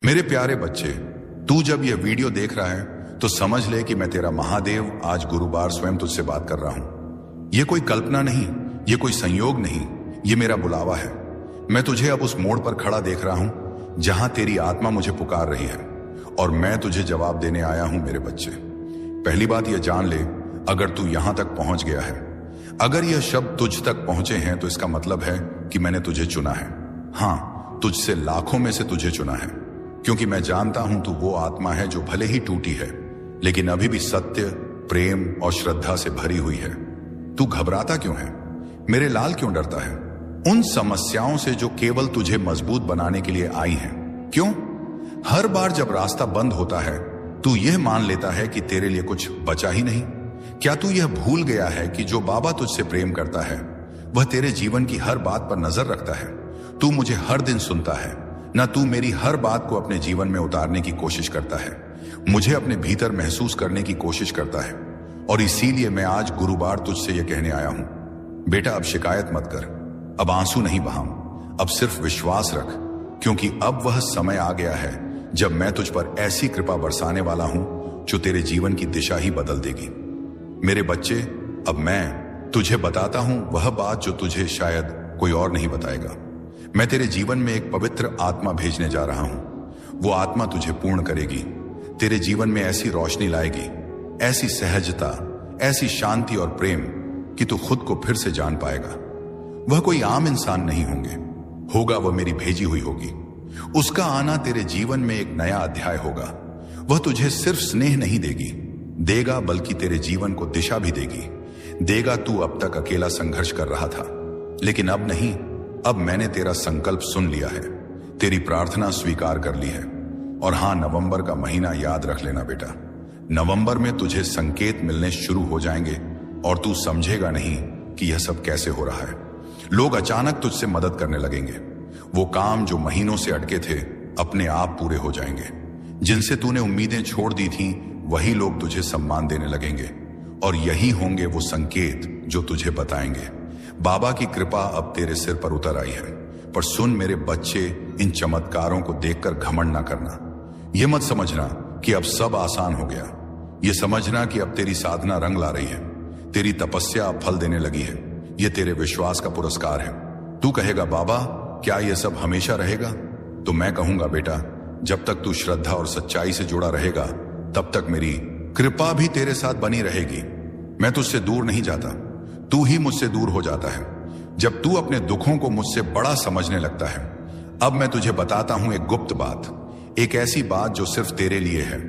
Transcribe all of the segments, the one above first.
मेरे प्यारे बच्चे, तू जब यह वीडियो देख रहा है तो समझ ले कि मैं तेरा महादेव आज गुरुवार स्वयं तुझसे बात कर रहा हूं। यह कोई कल्पना नहीं, यह कोई संयोग नहीं, यह मेरा बुलावा है। मैं तुझे अब उस मोड़ पर खड़ा देख रहा हूं जहां तेरी आत्मा मुझे पुकार रही है और मैं तुझे जवाब देने आया हूं मेरे बच्चे। पहली बात यह जान ले, अगर तू यहां तक पहुंच गया है, अगर यह शब्द तुझ तक पहुंचे हैं तो इसका मतलब है कि मैंने तुझे चुना है। हां, तुझसे लाखों में से तुझे चुना है, क्योंकि मैं जानता हूं तू वो आत्मा है जो भले ही टूटी है लेकिन अभी भी सत्य, प्रेम और श्रद्धा से भरी हुई है। तू घबराता क्यों है? मेरे लाल क्यों डरता है? उन समस्याओं से जो केवल तुझे मजबूत बनाने के लिए आई हैं। क्यों? हर बार जब रास्ता बंद होता है तू यह मान लेता है कि तेरे लिए कुछ बचा ही नहीं। क्या तू यह भूल गया है कि जो बाबा तुझसे प्रेम करता है वह तेरे जीवन की हर बात पर नजर रखता है? तू मुझे हर दिन सुनता है ना, तू मेरी हर बात को अपने जीवन में उतारने की कोशिश करता है, मुझे अपने भीतर महसूस करने की कोशिश करता है। और इसीलिए मैं आज गुरुवार तुझसे यह कहने आया हूं, बेटा अब शिकायत मत कर, अब आंसू नहीं बहाऊं, अब सिर्फ विश्वास रख, क्योंकि अब वह समय आ गया है जब मैं तुझ पर ऐसी कृपा बरसाने वाला हूं जो तेरे जीवन की दिशा ही बदल देगी। मेरे बच्चे, अब मैं तुझे बताता हूं वह बात जो तुझे शायद कोई और नहीं बताएगा। मैं तेरे जीवन में एक पवित्र आत्मा भेजने जा रहा हूं। वो आत्मा तुझे पूर्ण करेगी, तेरे जीवन में ऐसी रोशनी लाएगी, ऐसी सहजता, ऐसी शांति और प्रेम कि तू खुद को फिर से जान पाएगा। वह कोई आम इंसान नहीं होगा, वह मेरी भेजी हुई होगी। उसका आना तेरे जीवन में एक नया अध्याय होगा। वह तुझे सिर्फ स्नेह नहीं देगा बल्कि तेरे जीवन को दिशा भी देगा। तू अब तक अकेला संघर्ष कर रहा था, लेकिन अब नहीं, अब मैंने तेरा संकल्प सुन लिया है, तेरी प्रार्थना स्वीकार कर ली है। और हां, नवंबर का महीना याद रख लेना बेटा। नवंबर में तुझे संकेत मिलने शुरू हो जाएंगे और तू समझेगा नहीं कि यह सब कैसे हो रहा है। लोग अचानक तुझसे मदद करने लगेंगे। वो काम जो महीनों से अटके थे अपने आप पूरे हो जाएंगे। जिनसे तूने उम्मीदें छोड़ दी थी वही लोग तुझे सम्मान देने लगेंगे और यही होंगे वो संकेत जो तुझे बताएंगे बाबा की कृपा अब तेरे सिर पर उतर आई है। पर सुन मेरे बच्चे, इन चमत्कारों को देखकर घमंड ना करना। यह मत समझना कि अब सब आसान हो गया। यह समझना कि अब तेरी साधना रंग ला रही है, तेरी तपस्या अब फल देने लगी है। यह तेरे विश्वास का पुरस्कार है। तू कहेगा, बाबा क्या यह सब हमेशा रहेगा? तो मैं कहूंगा, बेटा जब तक तू श्रद्धा और सच्चाई से जुड़ा रहेगा तब तक मेरी कृपा भी तेरे साथ बनी रहेगी। मैं तुझसे दूर नहीं जाता, तू ही मुझसे दूर हो जाता है जब तू अपने दुखों को मुझसे बड़ा समझने लगता है। अब मैं तुझे बताता हूं एक गुप्त बात, एक ऐसी बात जो सिर्फ तेरे लिए है।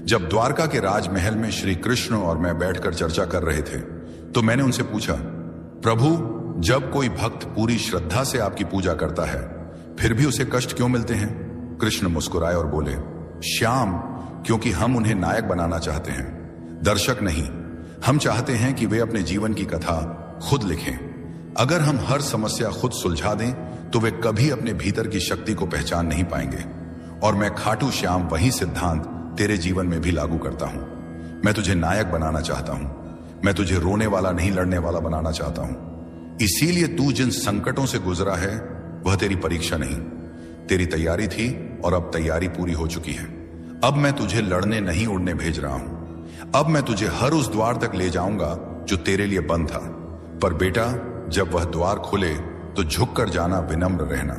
जब द्वारका के राजमहल में श्री कृष्ण और मैं बैठकर चर्चा कर रहे थे तो मैंने उनसे पूछा, प्रभु जब कोई भक्त पूरी श्रद्धा से आपकी पूजा करता है फिर भी उसे कष्ट क्यों मिलते हैं? कृष्ण मुस्कुराए और बोले, श्याम, क्योंकि हम उन्हें नायक बनाना चाहते हैं, दर्शक नहीं। हम चाहते हैं कि वे अपने जीवन की कथा खुद लिखें। अगर हम हर समस्या खुद सुलझा दें तो वे कभी अपने भीतर की शक्ति को पहचान नहीं पाएंगे। और मैं खाटू श्याम वही सिद्धांत तेरे जीवन में भी लागू करता हूं। मैं तुझे नायक बनाना चाहता हूं, मैं तुझे रोने वाला नहीं लड़ने वाला बनाना चाहता हूं। इसीलिए तू जिन संकटों से गुजरा है वह तेरी परीक्षा नहीं, तेरी तैयारी थी और अब तैयारी पूरी हो चुकी है। अब मैं तुझे लड़ने नहीं उड़ने भेज रहा हूं। अब मैं तुझे हर उस द्वार तक ले जाऊंगा जो तेरे लिए बंद था। पर बेटा जब वह द्वार खुले तो झुक कर जाना, विनम्र रहना।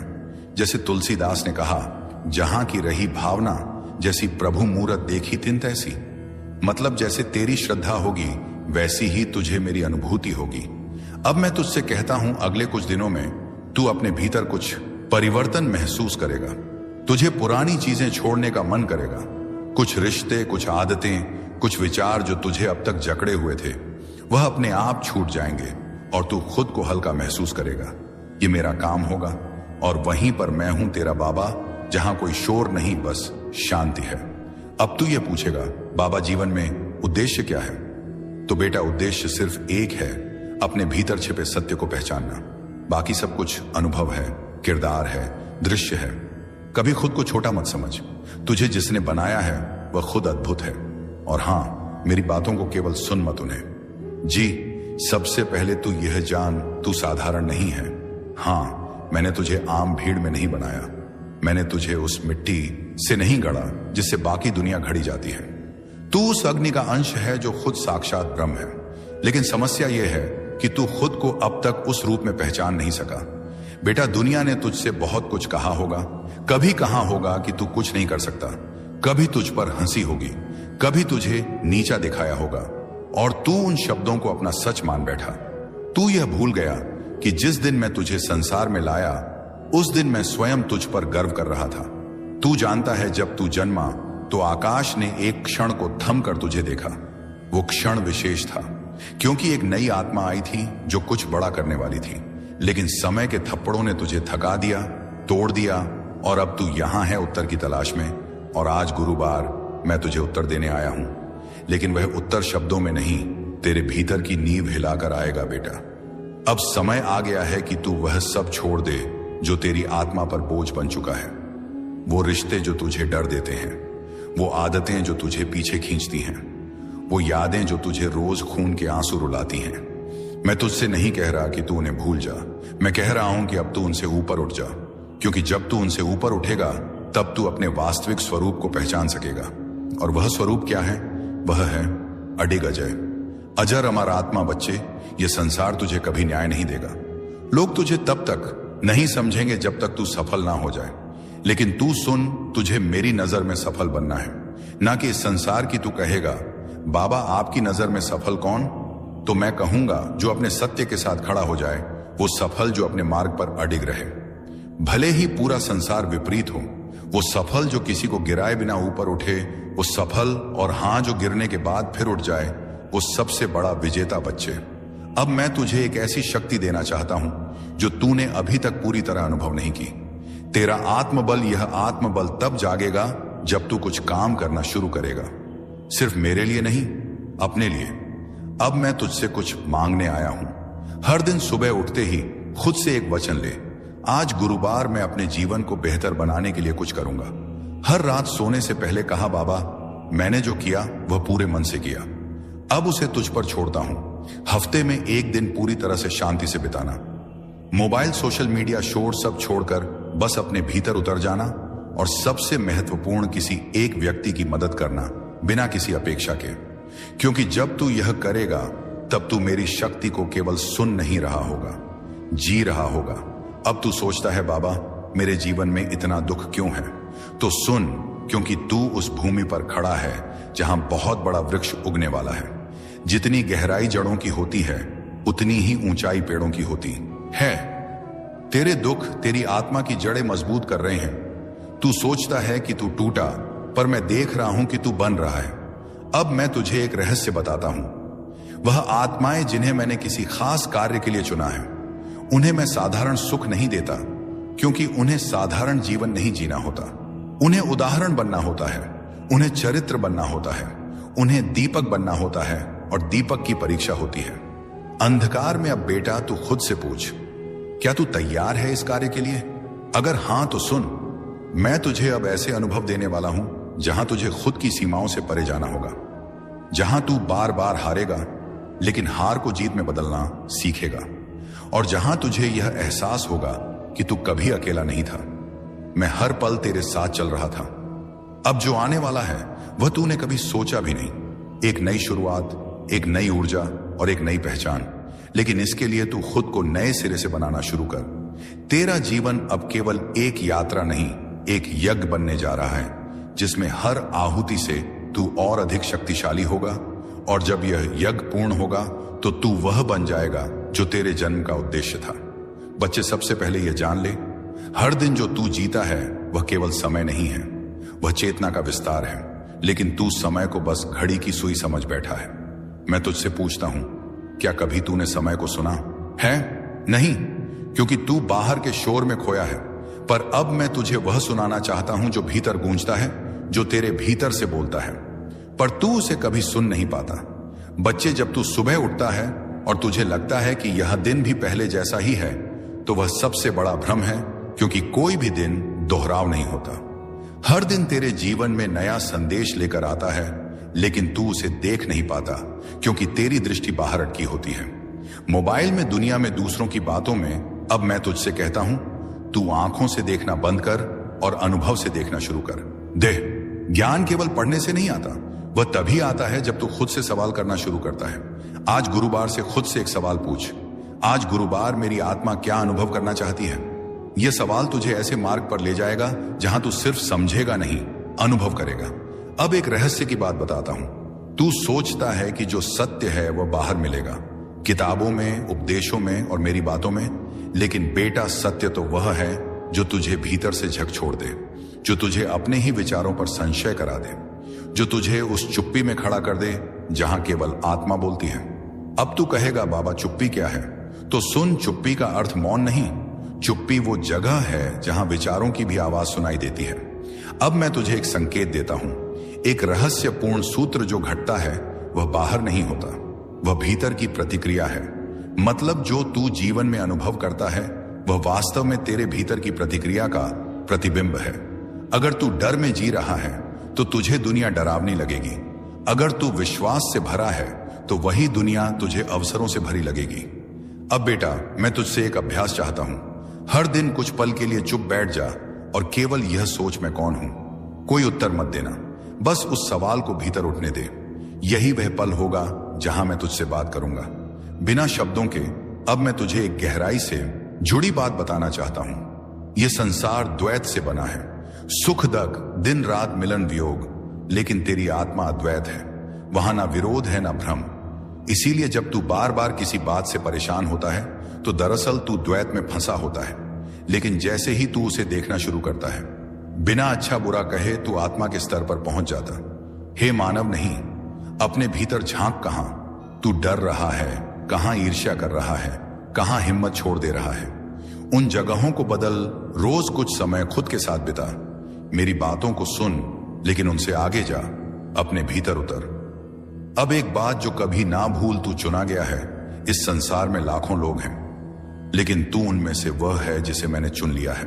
जैसे तुलसीदास ने कहा, जहां की रही भावना जैसी प्रभु मूरत देखी तिन तैसी। मतलब जैसे तेरी श्रद्धा होगी वैसी ही तुझे मेरी अनुभूति होगी। अब मैं तुझसे कहता हूं, अगले कुछ दिनों में तू अपने भीतर कुछ परिवर्तन महसूस करेगा। तुझे पुरानी चीजें छोड़ने का मन करेगा। कुछ रिश्ते, कुछ आदतें, कुछ विचार जो तुझे अब तक जकड़े हुए थे वह अपने आप छूट जाएंगे और तू खुद को हल्का महसूस करेगा। ये मेरा काम होगा और वहीं पर मैं हूं तेरा बाबा, जहां कोई शोर नहीं, बस शांति है। अब तू ये पूछेगा, बाबा जीवन में उद्देश्य क्या है? तो बेटा उद्देश्य सिर्फ एक है, अपने भीतर छिपे सत्य को पहचानना। बाकी सब कुछ अनुभव है, किरदार है, दृश्य है। कभी खुद को छोटा मत समझ। तुझे जिसने बनाया है वह खुद अद्भुत है। और हां, मेरी बातों को केवल सुन मत उन्हें। जी, सबसे पहले तू यह जान, तू साधारण नहीं है। हां, मैंने तुझे आम भीड़ में नहीं बनाया। मैंने तुझे उस मिट्टी, से नहीं गढ़ा जिससे बाकी दुनिया घड़ी जाती है। तू उस अग्नि का अंश है जो खुद साक्षात ब्रह्म है, लेकिन समस्या यह है कि तू खुद को अब तक उस रूप में पहचान नहीं सका। बेटा, दुनिया ने तुझसे बहुत कुछ कहा होगा, कभी कहा होगा कि तू कुछ नहीं कर सकता, कभी तुझ पर हंसी होगी, कभी तुझे नीचा दिखाया होगा, और तू उन शब्दों को अपना सच मान बैठा। तू यह भूल गया कि जिस दिन मैं तुझे संसार में लाया उस दिन मैं स्वयं तुझ पर गर्व कर रहा था। तू जानता है, जब तू जन्मा तो आकाश ने एक क्षण को थम कर तुझे देखा। वो क्षण विशेष था क्योंकि एक नई आत्मा आई थी जो कुछ बड़ा करने वाली थी, लेकिन समय के थप्पड़ों ने तुझे थका दिया, तोड़ दिया, और अब तू यहां है उत्तर की तलाश में। और आज गुरुवार मैं तुझे उत्तर देने आया हूं, लेकिन वह उत्तर शब्दों में नहीं, तेरे भीतर की नींव हिलाकर आएगा। बेटा, अब समय आ गया है कि तू वह सब छोड़ दे जो तेरी आत्मा पर बोझ बन चुका है। वो रिश्ते जो तुझे डर देते हैं, वो आदतें जो तुझे पीछे खींचती हैं, वो यादें जो तुझे रोज खून के आंसू रुलाती हैं। मैं तुझसे नहीं कह रहा कि तू उन्हें भूल जा, मैं कह रहा हूं कि अब तू उनसे ऊपर उठ जा, क्योंकि जब तू उनसे ऊपर उठेगा तब तू अपने वास्तविक स्वरूप को पहचान सकेगा। और वह स्वरूप क्या है? वह है अडिग अजय, अजर अमर आत्मा। बच्चे, यह संसार तुझे कभी न्याय नहीं देगा। लोग तुझे तब तक नहीं समझेंगे जब तक तू सफल ना हो जाए, लेकिन तू सुन, तुझे मेरी नजर में सफल बनना है, ना कि इस संसार की। तू कहेगा, बाबा आपकी नजर में सफल कौन? तो मैं कहूंगा, जो अपने सत्य के साथ खड़ा हो जाए वो सफल, जो अपने मार्ग पर अडिग रहे। भले ही पूरा संसार विपरीत हो, वो सफल जो किसी को गिराए बिना ऊपर उठे, वो सफल। और हां, जो गिरने के बाद फिर उठ जाए, वो सबसे बड़ा विजेता। बच्चे, अब मैं तुझे एक ऐसी शक्ति देना चाहता हूं जो तूने अभी तक पूरी तरह अनुभव नहीं की। तेरा आत्मबल, यह आत्मबल तब जागेगा जब तू कुछ काम करना शुरू करेगा, सिर्फ मेरे लिए नहीं, अपने लिए। अब मैं तुझसे कुछ मांगने आया हूं। हर दिन सुबह उठते ही खुद से एक वचन ले, आज गुरुवार मैं अपने जीवन को बेहतर बनाने के लिए कुछ करूंगा। हर रात सोने से पहले कहा, बाबा मैंने जो किया वह पूरे मन से किया, अब उसे तुझ पर छोड़ता हूं। हफ्ते में एक दिन पूरी तरह से शांति से बिताना, मोबाइल, सोशल मीडिया, शोर सब छोड़कर बस अपने भीतर उतर जाना, और सबसे महत्वपूर्ण, किसी एक व्यक्ति की मदद करना बिना किसी अपेक्षा के। क्योंकि जब तू यह करेगा तब तू मेरी शक्ति को केवल सुन नहीं रहा होगा, जी रहा होगा। अब तू सोचता है, बाबा मेरे जीवन में इतना दुख क्यों है? तो सुन, क्योंकि तू उस भूमि पर खड़ा है जहां बहुत बड़ा वृक्ष उगने वाला है। जितनी गहराई जड़ों की होती है उतनी ही ऊंचाई पेड़ों की होती है। तेरे दुख तेरी आत्मा की जड़ें मजबूत कर रहे हैं। तू सोचता है कि तू टूटा, पर मैं देख रहा हूं कि तू बन रहा है। अब मैं तुझे एक रहस्य बताता हूं। वह आत्माएं जिन्हें मैंने किसी खास कार्य के लिए चुना है, उन्हें मैं साधारण सुख नहीं देता, क्योंकि उन्हें साधारण जीवन नहीं जीना होता। उन्हें उदाहरण बनना होता है, उन्हें चरित्र बनना होता है, उन्हें दीपक बनना होता है, और दीपक की परीक्षा होती है अंधकार में। अब बेटा तू खुद से पूछ, क्या तू तैयार है इस कार्य के लिए? अगर हां तो सुन, मैं तुझे अब ऐसे अनुभव देने वाला हूं जहां तुझे खुद की सीमाओं से परे जाना होगा, जहां तू बार बार हारेगा लेकिन हार को जीत में बदलना सीखेगा, और जहां तुझे यह एहसास होगा कि तू कभी अकेला नहीं था। मैं हर पल तेरे साथ चल रहा था। अब जो आने वाला है वह तूने कभी सोचा भी नहीं। एक नई शुरुआत, एक नई ऊर्जा और एक नई पहचान। लेकिन इसके लिए तू खुद को नए सिरे से बनाना शुरू कर। तेरा जीवन अब केवल एक यात्रा नहीं, एक यज्ञ बनने जा रहा है, जिसमें हर आहुति से तू और अधिक शक्तिशाली होगा। और जब यह यज्ञ पूर्ण होगा तो तू वह बन जाएगा जो तेरे जन्म का उद्देश्य था। बच्चे, सबसे पहले यह जान ले, हर दिन जो तू जीता है वह केवल समय नहीं है, वह चेतना का विस्तार है। लेकिन तू समय को बस घड़ी की सुई समझ बैठा है। मैं तुझसे पूछता हूं, क्या कभी तूने समय को सुना है? नहीं, क्योंकि तू बाहर के शोर में खोया है। पर अब मैं तुझे वह सुनाना चाहता हूं जो भीतर गूंजता है, जो तेरे भीतर से बोलता है, पर तू उसे कभी सुन नहीं पाता। बच्चे, जब तू सुबह उठता है और तुझे लगता है कि यह दिन भी पहले जैसा ही है, तो वह सबसे बड़ा भ्रम है, क्योंकि कोई भी दिन दोहराव नहीं होता। हर दिन तेरे जीवन में नया संदेश लेकर आता है, लेकिन तू उसे देख नहीं पाता, क्योंकि तेरी दृष्टि बाहर अटकी होती है। मोबाइल में, दुनिया में, दूसरों की बातों में। अब मैं तुझसे कहता हूं, तू आंखों से देखना बंद कर और अनुभव से देखना शुरू कर। देख, ज्ञान केवल पढ़ने से नहीं आता, वह तभी आता है जब तू खुद से सवाल करना शुरू करता है। आज गुरुवार से खुद से एक सवाल पूछ, आज गुरुवार मेरी आत्मा क्या अनुभव करना चाहती है। यह सवाल तुझे ऐसे मार्ग पर ले जाएगा जहां तू सिर्फ समझेगा नहीं, अनुभव करेगा। अब एक रहस्य की बात बताता हूं। तू सोचता है कि जो सत्य है वह बाहर मिलेगा, किताबों में, उपदेशों में और मेरी बातों में, लेकिन बेटा सत्य तो वह है जो तुझे भीतर से झकझोर दे, जो तुझे अपने ही विचारों पर संशय करा दे, जो तुझे उस चुप्पी में खड़ा कर दे जहां केवल आत्मा बोलती है। अब तू कहेगा बाबा चुप्पी क्या है? तो सुन, चुप्पी का अर्थ मौन नहीं, चुप्पी वो जगह है जहां विचारों की भी आवाज सुनाई देती है। अब मैं तुझे एक संकेत देता हूं, एक रहस्यपूर्ण सूत्र जो घटता है वह बाहर नहीं होता, वह भीतर की प्रतिक्रिया है। मतलब जो तू जीवन में अनुभव करता है वह वास्तव में तेरे भीतर की प्रतिक्रिया का प्रतिबिंब है। अगर तू डर में जी रहा है तो तुझे दुनिया डरावनी लगेगी। अगर तू विश्वास से भरा है तो वही दुनिया तुझे अवसरों से भरी लगेगी। अब बेटा, मैं तुझसे एक अभ्यास चाहता हूं। हर दिन कुछ पल के लिए चुप बैठ जा और केवल यह सोच मैं कौन हूं। कोई उत्तर मत देना, बस उस सवाल को भीतर उठने दे। यही वह पल होगा जहां मैं तुझसे बात करूंगा, बिना शब्दों के। अब मैं तुझे एक गहराई से जुड़ी बात बताना चाहता हूं। यह संसार द्वैत से बना है, सुख दुख, दिन रात, मिलन वियोग, लेकिन तेरी आत्मा अद्वैत है। वहां ना विरोध है ना भ्रम। इसीलिए जब तू बार बार किसी बात से परेशान होता है तो दरअसल तू द्वैत में फंसा होता है। लेकिन जैसे ही तू उसे देखना शुरू करता है, बिना अच्छा बुरा कहे तू आत्मा के स्तर पर पहुंच जाता। हे मानव, नहीं, अपने भीतर झांक। कहां तू डर रहा है, कहां ईर्ष्या कर रहा है, कहां हिम्मत छोड़ दे रहा है। उन जगहों को बदल, रोज कुछ समय खुद के साथ बिता। मेरी बातों को सुन, लेकिन उनसे आगे जा, अपने भीतर उतर। अब एक बात जो कभी ना भूल, तू चुना गया है। इस संसार में लाखों लोग हैं, लेकिन तू उनमें से वह है जिसे मैंने चुन लिया है,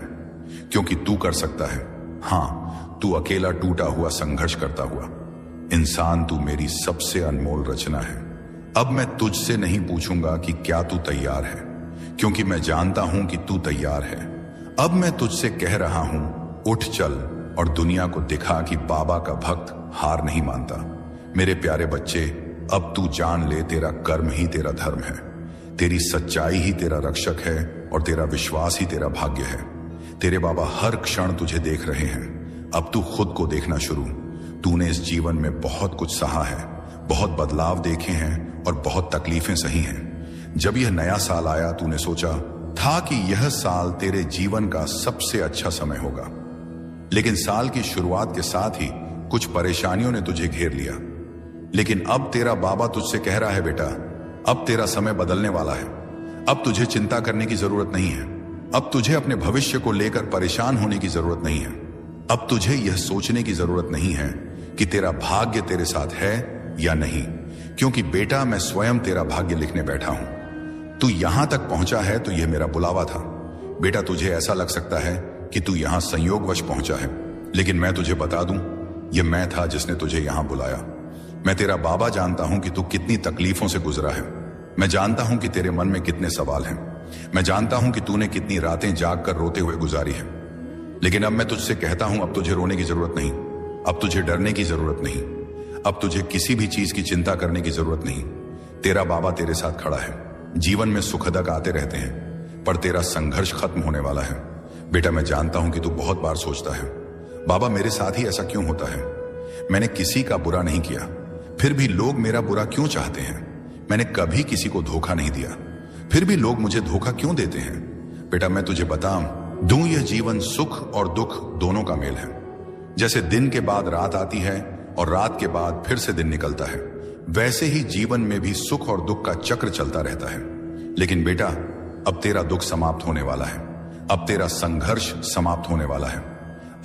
क्योंकि तू कर सकता है। हां, तू अकेला टूटा हुआ, संघर्ष करता हुआ इंसान, तू मेरी सबसे अनमोल रचना है। अब मैं तुझसे नहीं पूछूंगा कि क्या तू तैयार है, क्योंकि मैं जानता हूं कि तू तैयार है। अब मैं तुझसे कह रहा हूं, उठ चल और दुनिया को दिखा कि बाबा का भक्त हार नहीं मानता। मेरे प्यारे बच्चे, अब तू जान ले, तेरा कर्म ही तेरा धर्म है, तेरी सच्चाई ही तेरा रक्षक है और तेरा विश्वास ही तेरा भाग्य है। तेरे बाबा हर क्षण तुझे देख रहे हैं। अब तू खुद को देखना शुरू। तूने इस जीवन में बहुत कुछ सहा है, बहुत बदलाव देखे हैं और बहुत तकलीफें सही हैं। जब यह नया साल आया, तूने सोचा था कि यह साल तेरे जीवन का सबसे अच्छा समय होगा। लेकिन साल की शुरुआत के साथ ही कुछ परेशानियों ने तुझे घेर लिया। लेकिन अब तेरा बाबा तुझसे कह रहा है, बेटा, अब तेरा समय बदलने वाला है। अब तुझे चिंता करने की जरूरत नहीं है। अब तुझे अपने भविष्य को लेकर परेशान होने की जरूरत नहीं है। अब तुझे यह सोचने की जरूरत नहीं है कि तेरा भाग्य तेरे साथ है या नहीं, क्योंकि बेटा, मैं स्वयं तेरा भाग्य लिखने बैठा हूं। तू यहां तक पहुंचा है तो यह मेरा बुलावा था। बेटा, तुझे ऐसा लग सकता है कि तू यहां संयोगवश पहुंचा है, लेकिन मैं तुझे बता दूं, यह मैं था जिसने तुझे यहां बुलाया। मैं तेरा बाबा जानता हूं कि तू कितनी तकलीफों से गुजरा है। मैं जानता हूं कि तेरे मन में कितने सवाल हैं। मैं जानता हूं कि तूने कितनी रातें जाग कर रोते हुए गुजारी है। लेकिन अब मैं तुझसे कहता हूं, अब तुझे रोने की जरूरत नहीं, अब तुझे डरने की जरूरत नहीं, अब तुझे किसी भी चीज की चिंता करने की जरूरत नहीं। तेरा बाबा तेरे साथ खड़ा है। जीवन में सुख दुख आते रहते हैं, पर तेरा संघर्ष खत्म होने वाला है। बेटा, मैं जानता हूं कि तू बहुत बार सोचता है, बाबा मेरे साथ ही ऐसा क्यों होता है? मैंने किसी का बुरा नहीं किया, फिर भी लोग मेरा बुरा क्यों चाहते हैं? मैंने कभी किसी को धोखा नहीं दिया, फिर भी लोग मुझे धोखा क्यों देते हैं? बेटा, मैं तुझे दूं, यह जीवन सुख और दुख दोनों का मेल है। जैसे दिन के बाद रात आती है और रात के बाद फिर से दिन निकलता है, वैसे ही जीवन में भी सुख और दुख का चक्र चलता रहता है। लेकिन बेटा, अब तेरा दुख समाप्त होने वाला है, अब तेरा संघर्ष समाप्त होने वाला है।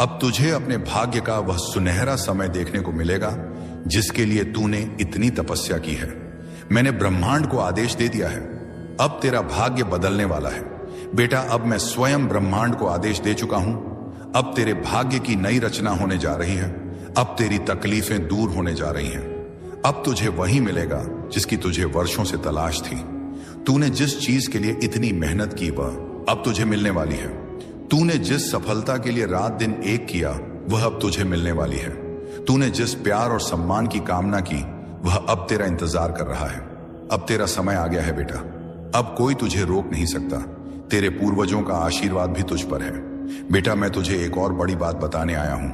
अब तुझे अपने भाग्य का वह सुनहरा समय देखने को मिलेगा जिसके लिए तूने इतनी तपस्या की है। मैंने ब्रह्मांड को आदेश दे दिया है, अब तेरा भाग्य बदलने वाला है। बेटा, अब मैं स्वयं ब्रह्मांड को आदेश दे चुका हूं। अब तेरे भाग्य की नई रचना होने जा रही है। अब तेरी तकलीफें दूर होने जा रही हैं। अब तुझे वही मिलेगा जिसकी तुझे वर्षों से तलाश थी। तूने जिस चीज के लिए इतनी मेहनत की, वह अब तुझे मिलने वाली है। तूने जिस सफलता के लिए रात दिन एक किया, वह अब तुझे मिलने वाली है। तूने जिस प्यार और सम्मान की कामना की वह अब तेरा इंतजार कर रहा है। अब तेरा समय आ गया है बेटा। अब कोई तुझे रोक नहीं सकता। तेरे पूर्वजों का आशीर्वाद भी तुझ पर है। बेटा, मैं तुझे एक और बड़ी बात बताने आया हूं।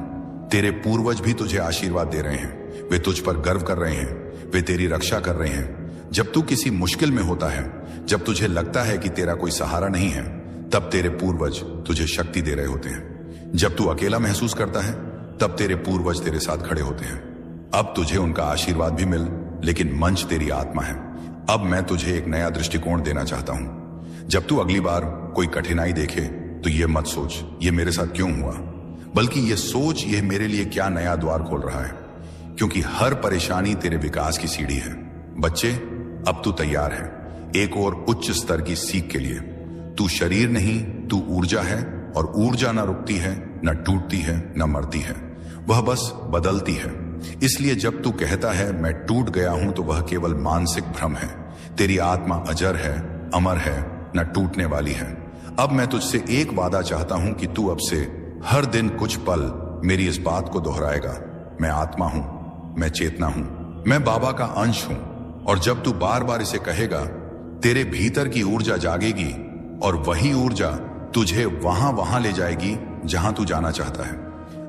तेरे पूर्वज भी तुझे आशीर्वाद दे रहे हैं। वे तुझ पर गर्व कर रहे हैं। वे तेरी रक्षा कर रहे हैं। जब तू किसी मुश्किल में होता है, जब तुझे लगता है कि तेरा कोई सहारा नहीं है, तब तेरे पूर्वज तुझे शक्ति दे रहे होते हैं। जब तू अकेला महसूस करता है, तब तेरे पूर्वज तेरे साथ खड़े होते हैं। अब तुझे उनका आशीर्वाद भी मिल, लेकिन मंच तेरी आत्मा है। अब मैं तुझे एक नया दृष्टिकोण देना चाहता हूं। जब तू अगली बार कोई कठिनाई देखे तो ये मत सोच ये मेरे साथ क्यों हुआ, बल्कि ये सोच ये मेरे लिए क्या नया द्वार खोल रहा है। क्योंकि हर परेशानी तेरे विकास की सीढ़ी है। बच्चे, अब तू तैयार है एक और उच्च स्तर की सीख के लिए। तू शरीर नहीं, तू ऊर्जा है, और ऊर्जा न रुकती है, न टूटती है, न मरती है, वह बस बदलती है। इसलिए जब तू कहता है मैं टूट गया हूं, तो वह केवल मानसिक भ्रम है। तेरी आत्मा अजर है, अमर है, न टूटने वाली है। अब मैं तुझसे एक वादा चाहता हूं कि तू अब से हर दिन कुछ पल मेरी इस बात को दोहराएगा, मैं आत्मा हूं, मैं चेतना हूं, मैं बाबा का अंश हूं। और जब तू बार बार इसे कहेगा, तेरे भीतर की ऊर्जा जागेगी, और वही ऊर्जा तुझे वहां ले जाएगी जहां तू जाना चाहता है,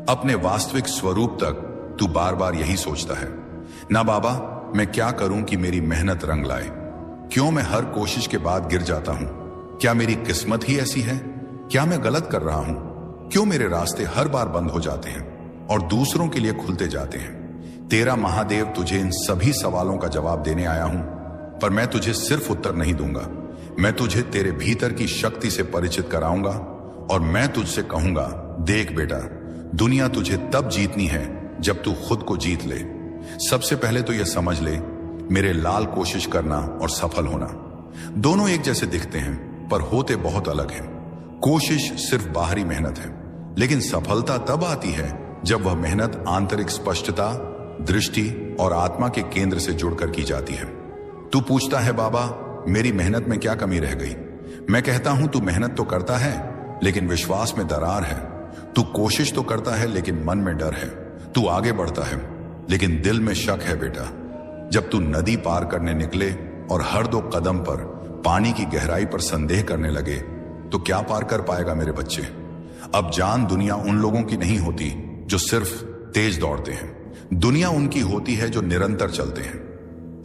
अपने वास्तविक स्वरूप तक। तू बार बार यही सोचता है, ना बाबा मैं क्या करूं कि मेरी मेहनत रंग लाए, क्यों मैं हर कोशिश के बाद गिर जाता हूं, क्या मेरी किस्मत ही ऐसी है, क्या मैं गलत कर रहा हूं, क्यों मेरे रास्ते हर बार बंद हो जाते हैं और दूसरों के लिए खुलते जाते हैं। तेरा महादेव तुझे इन सभी सवालों का जवाब देने आया हूं, पर मैं तुझे सिर्फ उत्तर नहीं दूंगा, मैं तुझे तेरे भीतर की शक्ति से परिचित कराऊंगा। और मैं तुझसे कहूंगा, देख बेटा, दुनिया तुझे तब जीतनी है जब तू खुद को जीत ले। सबसे पहले तो यह समझ ले, मेरे लाल कोशिश करना और सफल होना दोनों एक जैसे दिखते हैं, पर होते बहुत अलग हैं। कोशिश सिर्फ बाहरी मेहनत है, लेकिन सफलता तब आती है जब वह मेहनत आंतरिक स्पष्टता, दृष्टि और आत्मा के केंद्र से जुड़कर की जाती है। तू पूछता है, बाबा मेरी मेहनत में क्या कमी रह गई? मैं कहता हूं, तू मेहनत तो करता है, लेकिन विश्वास में दरार है। तू कोशिश तो करता है, लेकिन मन में डर है। तू आगे बढ़ता है, लेकिन दिल में शक है। बेटा, जब तू नदी पार करने निकले और हर 2 कदम पर पानी की गहराई पर संदेह करने लगे, तो क्या पार कर पाएगा मेरे बच्चे? अब जान, दुनिया उन लोगों की नहीं होती जो सिर्फ तेज दौड़ते हैं, दुनिया उनकी होती है जो निरंतर चलते हैं।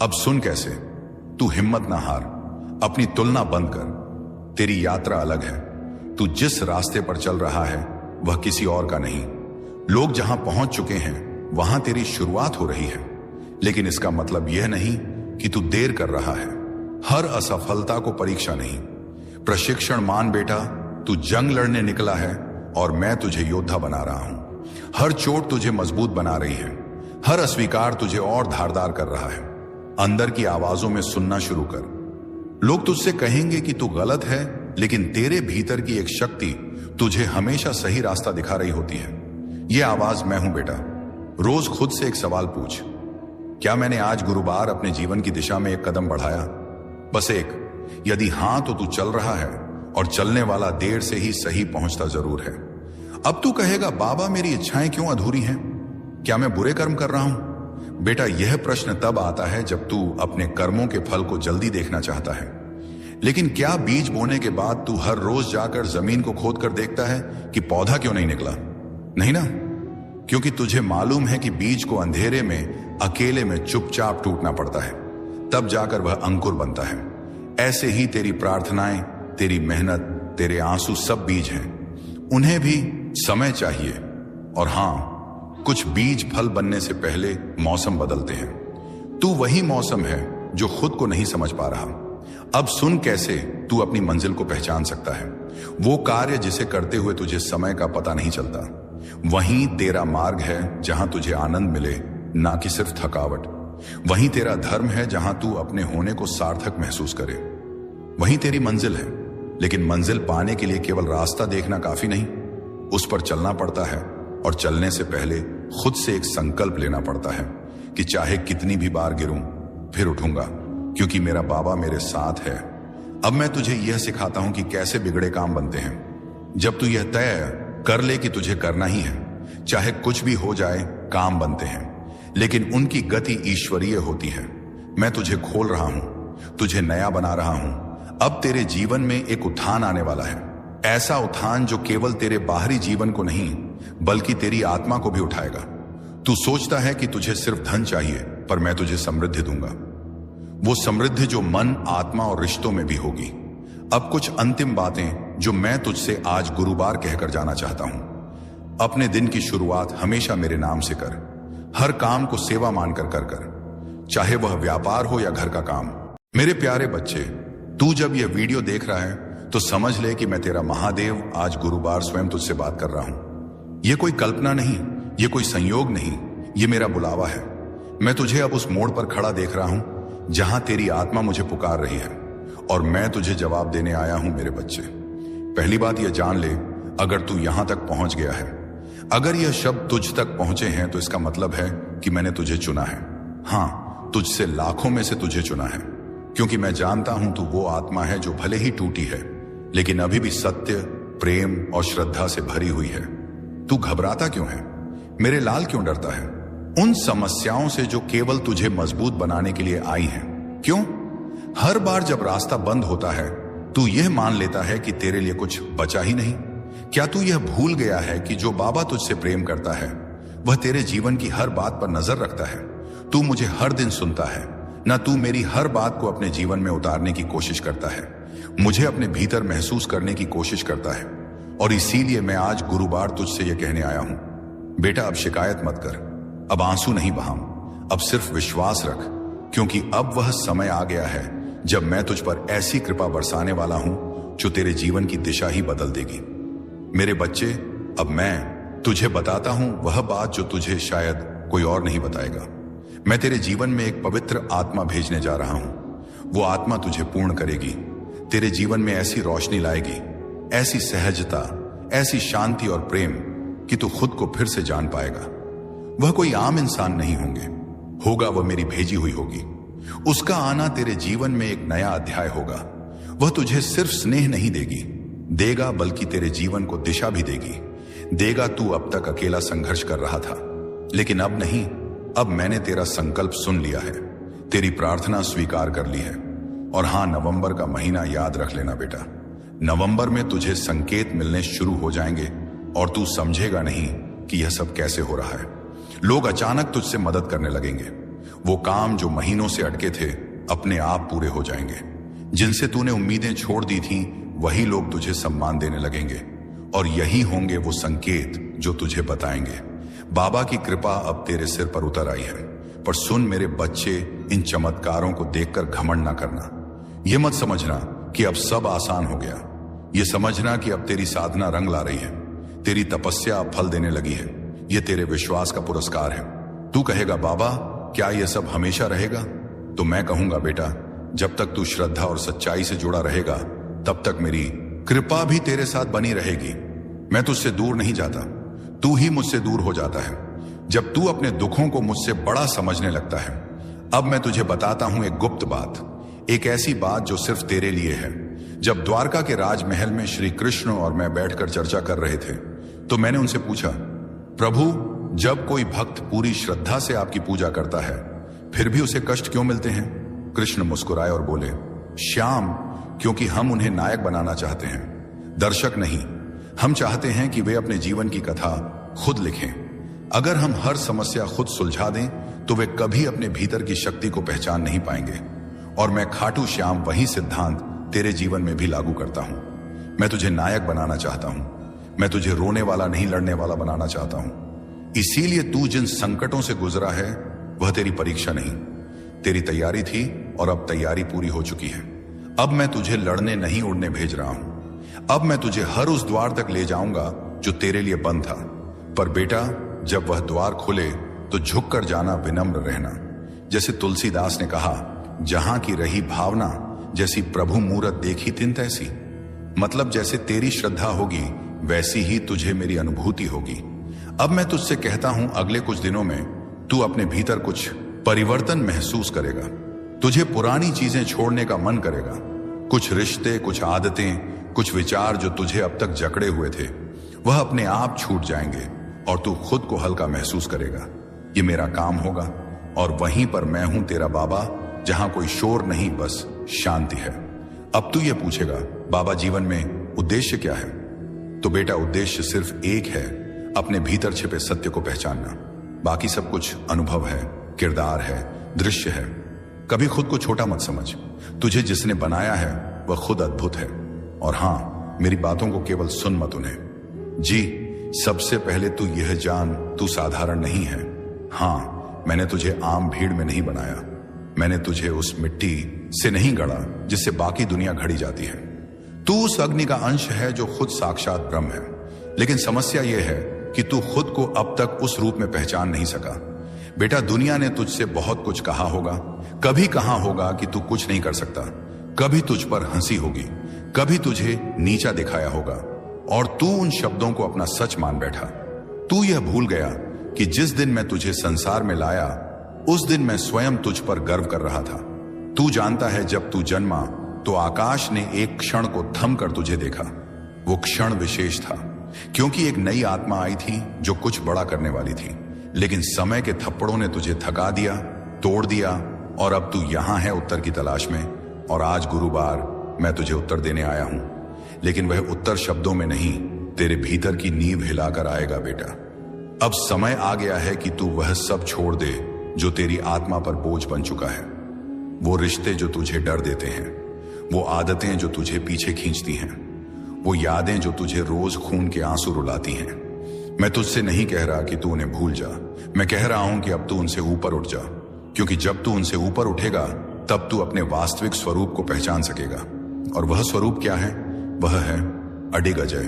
अब सुन कैसे। तू हिम्मत ना हार, अपनी तुलना बंद कर। तेरी यात्रा अलग है। तू जिस रास्ते पर चल रहा है वह किसी और का नहीं। लोग जहां पहुंच चुके हैं वहां तेरी शुरुआत हो रही है, लेकिन इसका मतलब यह नहीं कि तू देर कर रहा है। हर असफलता को परीक्षा नहीं, प्रशिक्षण मान बेटा। तू जंग लड़ने निकला है और मैं तुझे योद्धा बना रहा हूं। हर चोट तुझे मजबूत बना रही है, हर अस्वीकार तुझे और धारदार कर रहा है। अंदर की आवाजों में सुनना शुरू कर। लोग तुझसे कहेंगे कि तू गलत है, लेकिन तेरे भीतर की एक शक्ति तुझे हमेशा सही रास्ता दिखा रही होती है। यह आवाज मैं हूं बेटा। रोज खुद से एक सवाल पूछ, क्या मैंने आज गुरुवार अपने जीवन की दिशा में एक कदम बढ़ाया? बस एक। यदि हां, तो तू चल रहा है, और चलने वाला देर से ही सही पहुंचता जरूर है। अब तू कहेगा, बाबा मेरी इच्छाएं क्यों अधूरी हैं? क्या मैं बुरे कर्म कर रहा हूं? बेटा, यह प्रश्न तब आता है जब तू अपने कर्मों के फल को जल्दी देखना चाहता है। लेकिन क्या बीज बोने के बाद तू हर रोज जाकर जमीन को खोद कर देखता है कि पौधा क्यों नहीं निकला? नहीं ना, क्योंकि तुझे मालूम है कि बीज को अंधेरे में, अकेले में चुपचाप टूटना पड़ता है, तब जाकर वह अंकुर बनता है। ऐसे ही तेरी प्रार्थनाएं, तेरी मेहनत, तेरे आंसू सब बीज हैं। उन्हें भी समय चाहिए। और हां, कुछ बीज फल बनने से पहले मौसम बदलते हैं। तू वही मौसम है जो खुद को नहीं समझ पा रहा। अब सुन कैसे तू अपनी मंजिल को पहचान सकता है। वो कार्य जिसे करते हुए तुझे समय का पता नहीं चलता, वहीं तेरा मार्ग है जहां तुझे आनंद मिले, ना कि सिर्फ थकावट। वहीं तेरा धर्म है जहां तू अपने होने को सार्थक महसूस करे। वहीं तेरी मंजिल है। लेकिन मंजिल पाने के लिए केवल रास्ता देखना काफी नहीं, उस पर चलना पड़ता है। और चलने से पहले खुद से एक संकल्प लेना पड़ता है कि चाहे कितनी भी बार गिरूं, फिर उठूंगा, क्योंकि मेरा बाबा मेरे साथ है। अब मैं तुझे यह सिखाता हूं कि कैसे बिगड़े काम बनते हैं। जब तू यह तय कर ले कि तुझे करना ही है, चाहे कुछ भी हो जाए काम बनते हैं, लेकिन उनकी गति ईश्वरीय होती है। मैं तुझे खोल रहा हूं, तुझे नया बना रहा हूं। अब तेरे जीवन में एक उत्थान आने वाला है, ऐसा उत्थान जो केवल तेरे बाहरी जीवन को नहीं बल्कि तेरी आत्मा को भी उठाएगा। तू सोचता है कि तुझे सिर्फ धन चाहिए, पर मैं तुझे समृद्धि दूंगा, वो समृद्धि जो मन, आत्मा और रिश्तों में भी होगी। अब कुछ अंतिम बातें जो मैं तुझसे आज गुरुवार कहकर जाना चाहता हूं। अपने दिन की शुरुआत हमेशा मेरे नाम से कर। हर काम को सेवा मानकर कर, चाहे वह व्यापार हो या घर का काम। मेरे प्यारे बच्चे, तू जब यह वीडियो देख रहा है तो समझ ले कि मैं तेरा महादेव आज गुरुवार स्वयं तुझसे बात कर रहा हूं। यह कोई कल्पना नहीं, यह कोई संयोग नहीं, यह मेरा बुलावा है। मैं तुझे अब उस मोड़ पर खड़ा देख रहा हूं जहां तेरी आत्मा मुझे पुकार रही है और मैं तुझे जवाब देने आया हूं। मेरे बच्चे, पहली बात यह जान ले, अगर तू यहां तक पहुंच गया है, अगर यह शब्द तुझ तक पहुंचे हैं, तो इसका मतलब है कि मैंने तुझे चुना है। हां, तुझसे लाखों में से तुझे चुना है, क्योंकि मैं जानता हूं तू वो आत्मा है जो भले ही टूटी है लेकिन अभी भी सत्य, प्रेम और श्रद्धा से भरी हुई है। तू घबराता क्यों है? मेरे लाल क्यों डरता है? उन समस्याओं से जो केवल तुझे मजबूत बनाने के लिए आई हैं। क्यों? हर बार जब रास्ता बंद होता है तू यह मान लेता है कि तेरे लिए कुछ बचा ही नहीं। क्या तू यह भूल गया है कि जो बाबा तुझसे प्रेम करता है वह तेरे जीवन की हर बात पर नजर रखता है? तू मुझे हर दिन सुनता है ना, तू मेरी हर बात को अपने जीवन में उतारने की कोशिश करता है, मुझे अपने भीतर महसूस करने की कोशिश करता है। और इसीलिए मैं आज गुरुवार तुझसे यह कहने आया हूं, बेटा अब शिकायत मत कर, अब आंसू नहीं बहाम, अब सिर्फ विश्वास रख, क्योंकि अब वह समय आ गया है जब मैं तुझ पर ऐसी कृपा बरसाने वाला हूं जो तेरे जीवन की दिशा ही बदल देगी। मेरे बच्चे, अब मैं तुझे बताता हूं वह बात जो तुझे शायद कोई और नहीं बताएगा। मैं तेरे जीवन में एक पवित्र आत्मा भेजने जा रहा हूं। वो आत्मा तुझे पूर्ण करेगी, तेरे जीवन में ऐसी रोशनी लाएगी, ऐसी सहजता, ऐसी शांति और प्रेम कि तू खुद को फिर से जान पाएगा। वह कोई आम इंसान नहीं होगा, वह मेरी भेजी हुई होगी। उसका आना तेरे जीवन में एक नया अध्याय होगा। वह तुझे सिर्फ स्नेह नहीं देगा बल्कि तेरे जीवन को दिशा भी देगा। तू अब तक अकेला संघर्ष कर रहा था, लेकिन अब नहीं, अब मैंने तेरा संकल्प सुन लिया है, तेरी प्रार्थना स्वीकार कर ली है। और हां, नवंबर का महीना याद रख लेना बेटा। नवंबर में तुझे संकेत मिलने शुरू हो जाएंगे और तू समझेगा नहीं कि यह सब कैसे हो रहा है। लोग अचानक तुझसे मदद करने लगेंगे। वो काम जो महीनों से अटके थे अपने आप पूरे हो जाएंगे। जिनसे तूने उम्मीदें छोड़ दी थी वही लोग तुझे सम्मान देने लगेंगे। और यही होंगे वो संकेत जो तुझे बताएंगे बाबा की कृपा अब तेरे सिर पर उतर आई है। पर सुन मेरे बच्चे, इन चमत्कारों को देखकर घमंड ना करना। यह मत समझना कि अब सब आसान हो गया। यह समझना कि अब तेरी साधना रंग ला रही है, तेरी तपस्या अब फल देने लगी है। यह तेरे विश्वास का पुरस्कार है। तू कहेगा, बाबा क्या यह सब हमेशा रहेगा? तो मैं कहूंगा, बेटा जब तक तू श्रद्धा और सच्चाई से जुड़ा रहेगा तब तक मेरी कृपा भी तेरे साथ बनी रहेगी। मैं तुझसे दूर नहीं जाता, तू ही मुझसे दूर हो जाता है जब तू अपने दुखों को मुझसे बड़ा समझने लगता है। अब मैं तुझे बताता हूं एक गुप्त बात, एक ऐसी बात जो सिर्फ तेरे लिए है। जब द्वारका के राजमहल में श्री कृष्ण और मैं बैठकर चर्चा कर रहे थे तो मैंने उनसे पूछा, प्रभु जब कोई भक्त पूरी श्रद्धा से आपकी पूजा करता है फिर भी उसे कष्ट क्यों मिलते हैं? कृष्ण मुस्कुराए और बोले, श्याम, क्योंकि हम उन्हें नायक बनाना चाहते हैं, दर्शक नहीं। हम चाहते हैं कि वे अपने जीवन की कथा खुद लिखें। अगर हम हर समस्या खुद सुलझा दें तो वे कभी अपने भीतर की शक्ति को पहचान नहीं पाएंगे। और मैं खाटू श्याम वही सिद्धांत तेरे जीवन में भी लागू करता हूं। मैं तुझे नायक बनाना चाहता हूं, मैं तुझे रोने वाला नहीं लड़ने वाला बनाना चाहता हूं। इसीलिए तू जिन संकटों से गुजरा है वह तेरी परीक्षा नहीं, तेरी तैयारी थी और अब तैयारी पूरी हो चुकी है। अब मैं तुझे लड़ने नहीं उड़ने भेज रहा हूं। अब मैं तुझे हर उस द्वार तक ले जाऊंगा जो तेरे लिए बंद था। पर बेटा जब वह द्वार खुले तो झुक कर जाना, विनम्र रहना। जैसे तुलसीदास ने कहा, जहां की रही भावना जैसी प्रभु मूरत देखी तिन तैसी। मतलब जैसे तेरी श्रद्धा होगी वैसी ही तुझे मेरी अनुभूति होगी। अब मैं तुझसे कहता हूं, अगले कुछ दिनों में तू अपने भीतर कुछ परिवर्तन महसूस करेगा। तुझे पुरानी चीजें छोड़ने का मन करेगा। कुछ रिश्ते, कुछ आदतें, कुछ विचार जो तुझे अब तक जकड़े हुए थे वह अपने आप छूट जाएंगे। और तू खुद को हल्का महसूस करेगा। ये मेरा काम होगा और वहीं पर मैं हूं तेरा बाबा, जहां कोई शोर नहीं, बस शांति है। अब तू ये पूछेगा, बाबा जीवन में उद्देश्य क्या है? तो बेटा उद्देश्य सिर्फ एक है, अपने भीतर छिपे सत्य को पहचानना। बाकी सब कुछ अनुभव है, किरदार है, दृश्य है। कभी खुद को छोटा मत समझ। तुझे जिसने बनाया है वह खुद अद्भुत है। और हां, मेरी बातों को केवल सुन मत उन्हें। जी, सबसे पहले तू यह जान, तू साधारण नहीं है। हां, मैंने तुझे आम भीड़ में नहीं बनाया। मैंने तुझे उस मिट्टी से नहीं गढ़ा जिससे बाकी दुनिया घड़ी जाती है। तू उस अग्नि का अंश है जो खुद साक्षात ब्रह्म है। लेकिन समस्या यह है कि तू खुद को अब तक उस रूप में पहचान नहीं सका। बेटा, दुनिया ने तुझसे बहुत कुछ कहा होगा। कभी कहा होगा कि तू कुछ नहीं कर सकता, कभी तुझ पर हंसी होगी, कभी तुझे नीचा दिखाया होगा, और तू उन शब्दों को अपना सच मान बैठा। तू यह भूल गया कि जिस दिन मैं तुझे संसार में लाया, उस दिन मैं स्वयं तुझ पर गर्व कर रहा था। तू जानता है, जब तू जन्मा तो आकाश ने एक क्षण को थम कर तुझे देखा। वो क्षण विशेष था क्योंकि एक नई आत्मा आई थी जो कुछ बड़ा करने वाली थी। लेकिन समय के थप्पड़ों ने तुझे थका दिया, तोड़ दिया, और अब तू यहां है उत्तर की तलाश में। और आज गुरुवार मैं तुझे उत्तर देने आया हूं। लेकिन वह उत्तर शब्दों में नहीं, तेरे भीतर की नींव हिलाकर आएगा बेटा। अब समय आ गया है कि तू वह सब छोड़ दे जो तेरी आत्मा पर बोझ बन चुका है। वो रिश्ते जो तुझे डर देते हैं, वो आदतें जो तुझे पीछे खींचती हैं, वो यादें जो तुझे रोज खून के आंसू रुलाती हैं। मैं तुझसे नहीं कह रहा कि तू उन्हें भूल जा। मैं कह रहा हूं कि अब तू उनसे ऊपर उठ जा, क्योंकि जब तू उनसे ऊपर उठेगा तब तू अपने वास्तविक स्वरूप को पहचान सकेगा। और वह स्वरूप क्या है? वह है अडिग अजय।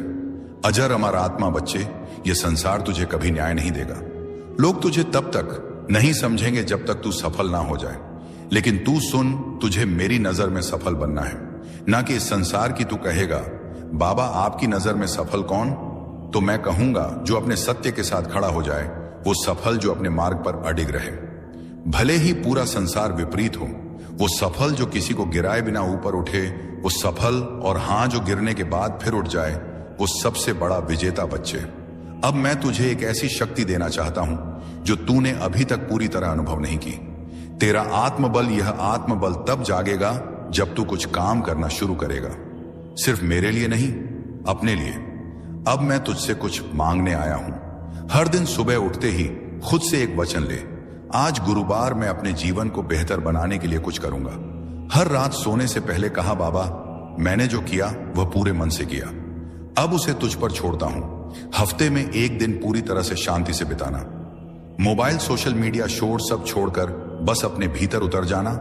अजर अमर आत्मा। बच्चे, यह संसार तुझे कभी न्याय नहीं देगा। लोग तुझे तब तक नहीं समझेंगे जब तक तू सफल ना हो जाए। लेकिन तू सुन, तुझे मेरी नजर में सफल बनना है, ना कि इस संसार की। तू कहेगा, बाबा आपकी नजर में सफल कौन? तो मैं कहूंगा, जो अपने सत्य के साथ खड़ा हो जाए वो सफल, जो अपने मार्ग पर अडिग रहे। भले ही पूरा संसार विपरीत हो, वो सफल जो किसी को गिराए बिना ऊपर उठे, वो सफल। और हां, जो गिरने के बाद फिर उठ जाए, वो सबसे बड़ा विजेता। बच्चे, अब मैं तुझे एक ऐसी शक्ति देना चाहता हूं जो तूने अभी तक पूरी तरह अनुभव नहीं की। तेरा आत्मबल, यह आत्मबल तब जागेगा जब तू कुछ काम करना शुरू करेगा। सिर्फ मेरे लिए नहीं, अपने लिए। अब मैं तुझसे कुछ मांगने आया हूं। हर दिन सुबह उठते ही खुद से एक वचन ले, आज गुरुवार मैं अपने जीवन को बेहतर बनाने के लिए कुछ करूंगा। हर रात सोने से पहले कहा, बाबा मैंने जो किया वह पूरे मन से किया, अब उसे तुझ पर छोड़ता हूं। हफ्ते में एक दिन पूरी तरह से शांति से बिताना, मोबाइल, सोशल मीडिया, शोर सब छोड़कर बस अपने भीतर उतर जाना,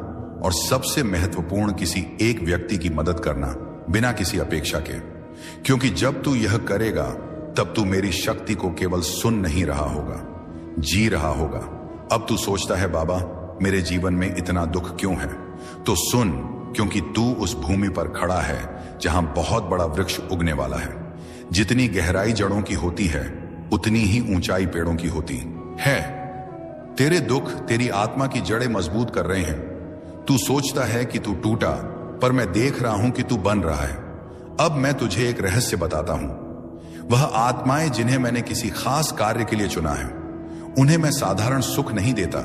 और सबसे महत्वपूर्ण, किसी एक व्यक्ति की मदद करना बिना किसी अपेक्षा के। क्योंकि जब तू यह करेगा तब तू मेरी शक्ति को केवल सुन नहीं रहा होगा, जी रहा होगा। अब तू सोचता है, बाबा मेरे जीवन में इतना दुख क्यों है? तो सुन, क्योंकि तू उस भूमि पर खड़ा है जहां बहुत बड़ा वृक्ष उगने वाला है। जितनी गहराई जड़ों की होती है, उतनी ही ऊंचाई पेड़ों की होती है। तेरे दुख तेरी आत्मा की जड़ें मजबूत कर रहे हैं। तू सोचता है कि तू टूटा, पर मैं देख रहा हूं कि तू बन रहा है। अब मैं तुझे एक रहस्य बताता हूं। वह आत्माएं जिन्हें मैंने किसी खास कार्य के लिए चुना है, उन्हें मैं साधारण सुख नहीं देता,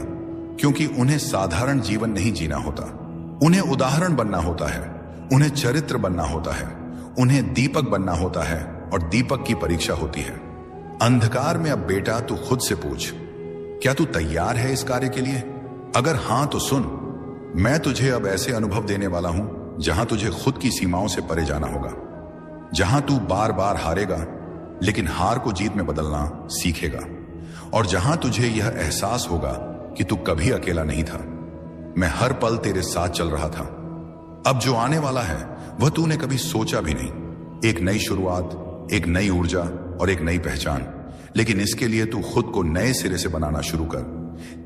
क्योंकि उन्हें साधारण जीवन नहीं जीना होता। उन्हें उदाहरण बनना होता है, उन्हें चरित्र बनना होता है, उन्हें दीपक बनना होता है, और दीपक की परीक्षा होती है अंधकार में। अब बेटा तू खुद से पूछ, क्या तू तैयार है इस कार्य के लिए? अगर हां तो सुन, मैं तुझे अब ऐसे अनुभव देने वाला हूं जहां तुझे खुद की सीमाओं से परे जाना होगा, जहां तू बार बार हारेगा लेकिन हार को जीत में बदलना सीखेगा, और जहां तुझे यह एहसास होगा कि तू कभी अकेला नहीं था। मैं हर पल तेरे साथ चल रहा था। अब जो आने वाला है वह तूने कभी सोचा भी नहीं। एक नई शुरुआत, एक नई ऊर्जा और एक नई पहचान। लेकिन इसके लिए तू खुद को नए सिरे से बनाना शुरू कर।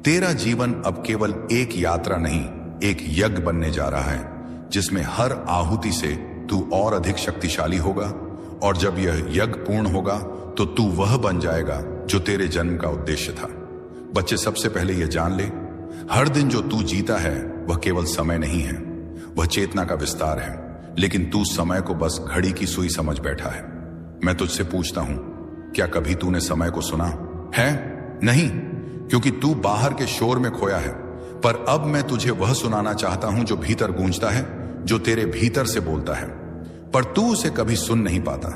तेरा जीवन अब केवल एक यात्रा नहीं, एक यज्ञ बनने जा रहा है, जिसमें हर आहुति से तू और अधिक शक्तिशाली होगा। और जब यह यज्ञ पूर्ण होगा तो तू वह बन जाएगा जो तेरे जन्म का उद्देश्य था। बच्चे, सबसे पहले यह जान ले, हर दिन जो तू जीता है वह केवल समय नहीं है, वह चेतना का विस्तार है। लेकिन तू समय को बस घड़ी की सुई समझ बैठा है। मैं तुझसे पूछता हूं, क्या कभी तूने समय को सुना? है? नहीं, क्योंकि तू बाहर के शोर में खोया है। पर अब मैं तुझे वह सुनाना चाहता हूं जो भीतर गूंजता है, जो तेरे भीतर से बोलता है, पर तू उसे कभी सुन नहीं पाता।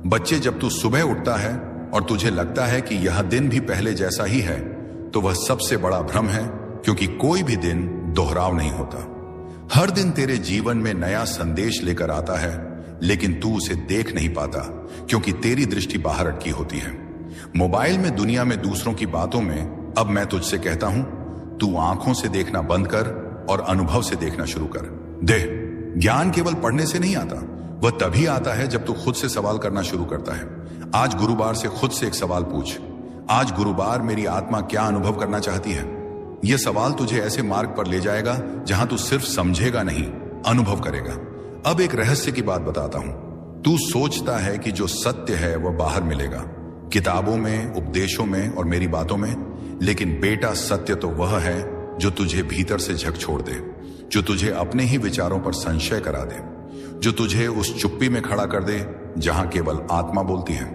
बच्चे, जब तू सुबह उठता है और तुझे लगता है कि यह दिन भी पहले जैसा ही है, तो वह सबसे बड़ा भ्रम है, क्योंकि कोई भी दिन दोहराव नहीं होता। हर दिन तेरे जीवन में नया संदेश लेकर आता है, लेकिन तू उसे देख नहीं पाता, क्योंकि तेरी दृष्टि बाहर अटकी होती है। मोबाइल में, दुनिया में, दूसरों की बातों में। अब मैं तुझसे कहता हूं, तू आंखों से देखना बंद कर और अनुभव से देखना शुरू कर दे। ज्ञान केवल पढ़ने से नहीं आता, वह तभी आता है जब तू खुद से सवाल करना शुरू करता है। आज गुरुवार से खुद से एक सवाल पूछ, आज गुरुवार मेरी आत्मा क्या अनुभव करना चाहती है? यह सवाल तुझे ऐसे मार्ग पर ले जाएगा जहां तू सिर्फ समझेगा नहीं, अनुभव करेगा। अब एक रहस्य की बात बताता हूं। तू सोचता है कि जो सत्य है वह बाहर मिलेगा, किताबों में, उपदेशों में और मेरी बातों में, लेकिन बेटा, सत्य तो वह है जो तुझे भीतर से झकझोर दे, जो तुझे अपने ही विचारों पर संशय करा दे, जो तुझे उस चुप्पी में खड़ा कर दे जहां केवल आत्मा बोलती है।